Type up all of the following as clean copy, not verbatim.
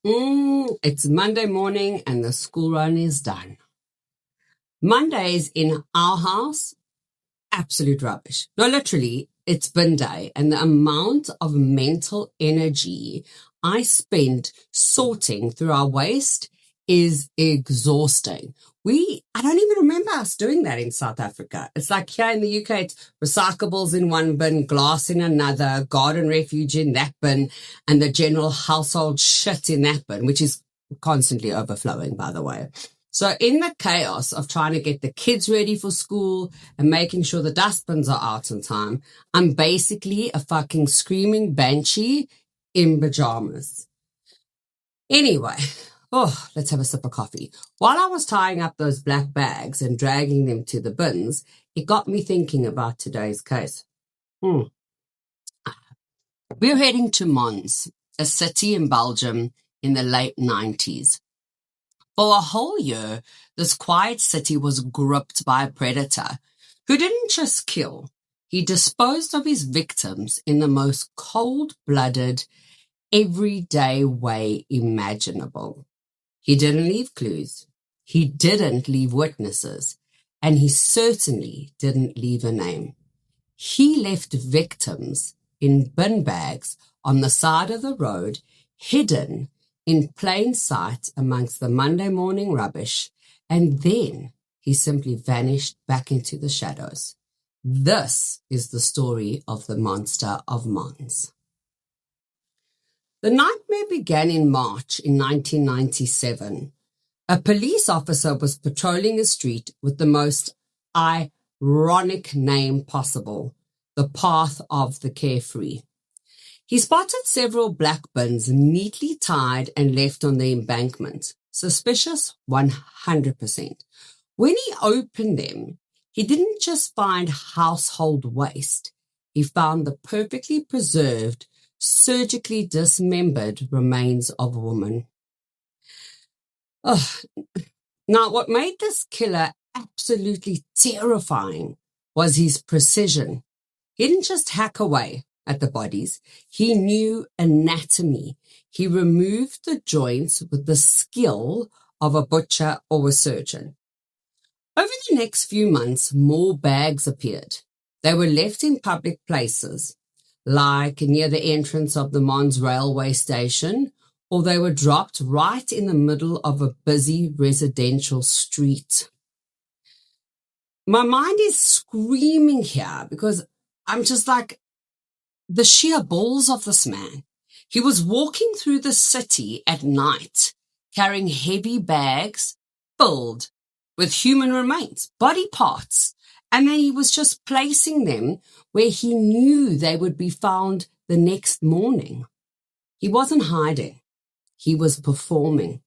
It's Monday morning and the school run is done. Mondays in our house, absolute rubbish. No, literally, it's bin day, and the amount of mental energy I spend sorting through our waste is exhausting. I don't even remember us doing that in South Africa. It's like here in the UK, it's recyclables in one bin, glass in another, garden refuge in that bin, and the general household shit in that bin, which is constantly overflowing, by the way. So in the chaos of trying to get the kids ready for school and making sure the dustbins are out in time, I'm basically a fucking screaming banshee in pajamas. Anyway, let's have a sip of coffee. While I was tying up those black bags and dragging them to the bins, it got me thinking about today's case. We're heading to Mons, a city in Belgium in the late 90s. For a whole year, this quiet city was gripped by a predator who didn't just kill. He disposed of his victims in the most cold-blooded, everyday way imaginable. He didn't leave clues. He didn't leave witnesses. And he certainly didn't leave a name. He left victims in bin bags on the side of the road, hidden in plain sight amongst the Monday morning rubbish, and then he simply vanished back into the shadows. This is the story of the Monster of Mons. The nightmare began in March in 1997. A police officer was patrolling a street with the most ironic name possible, the Path of the Carefree. He spotted several black bins neatly tied and left on the embankment. Suspicious 100%. When he opened them, he didn't just find household waste. He found the perfectly preserved, surgically dismembered remains of a woman. Now, what made this killer absolutely terrifying was his precision. He didn't just hack away at the bodies. He knew anatomy. He removed the joints with the skill of a butcher or a surgeon. Over the next few months, more bags appeared. They were left in public places, like near the entrance of the Mons railway station, or they were dropped right in the middle of a busy residential street. My mind is screaming here because I'm just like, the sheer balls of this man. He was walking through the city at night, carrying heavy bags filled with human remains, body parts, and then he was just placing them where he knew they would be found the next morning. He wasn't hiding. He was performing.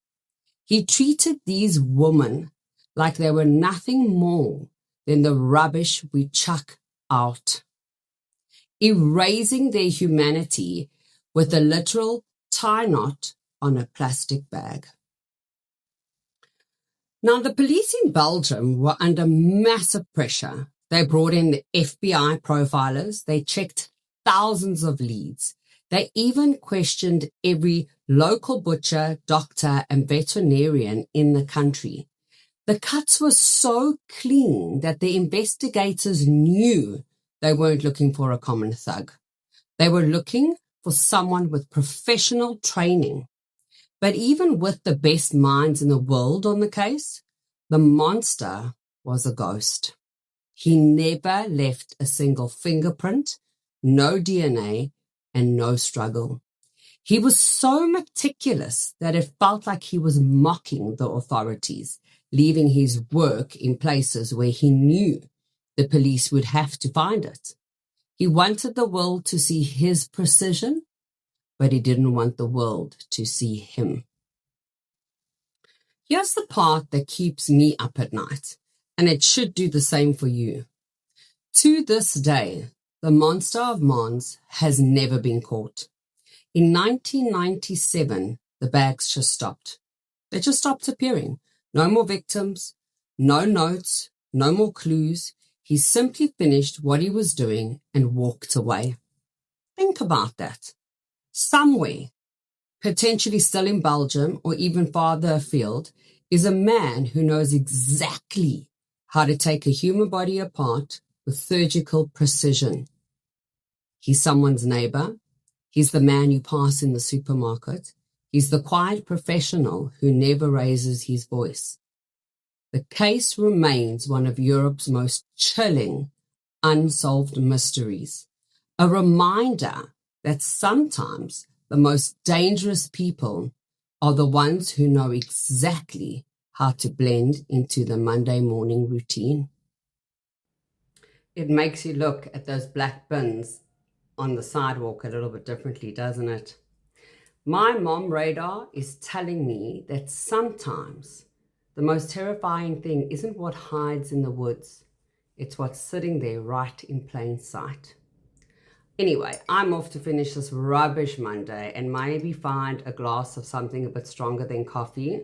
He treated these women like they were nothing more than the rubbish we chuck out, erasing their humanity with a literal tie knot on a plastic bag. Now, the police in Belgium were under massive pressure. They brought in the FBI profilers. They checked thousands of leads. They even questioned every local butcher, doctor, and veterinarian in the country. The cuts were so clean that the investigators knew they weren't looking for a common thug. They were looking for someone with professional training. But even with the best minds in the world on the case, the monster was a ghost. He never left a single fingerprint, no DNA, and no struggle. He was so meticulous that it felt like he was mocking the authorities, leaving his work in places where he knew the police would have to find it. He wanted the world to see his precision, but he didn't want the world to see him. Here's the part that keeps me up at night, and it should do the same for you. To this day, the Monster of Mons has never been caught. In 1997, the bags just stopped. They just stopped appearing. No more victims, no notes, no more clues. He simply finished what he was doing and walked away. Think about that. Somewhere potentially still in Belgium or even farther afield, is a man who knows exactly how to take a human body apart with surgical precision. He's someone's neighbor. He's the man you pass in the supermarket. He's the quiet professional who never raises his voice. The case remains one of Europe's most chilling, unsolved mysteries. A reminder that sometimes the most dangerous people are the ones who know exactly how to blend into the Monday morning routine. It makes you look at those black bins on the sidewalk a little bit differently, doesn't it? My mom radar is telling me that sometimes the most terrifying thing isn't what hides in the woods. It's what's sitting there right in plain sight. Anyway, I'm off to finish this rubbish Monday and maybe find a glass of something a bit stronger than coffee.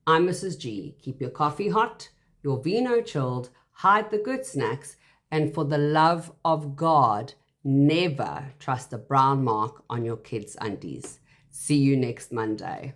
I'm Mrs. G. Keep your coffee hot, your vino chilled, hide the good snacks, and for the love of God, never trust a brown mark on your kids' undies. See you next Monday.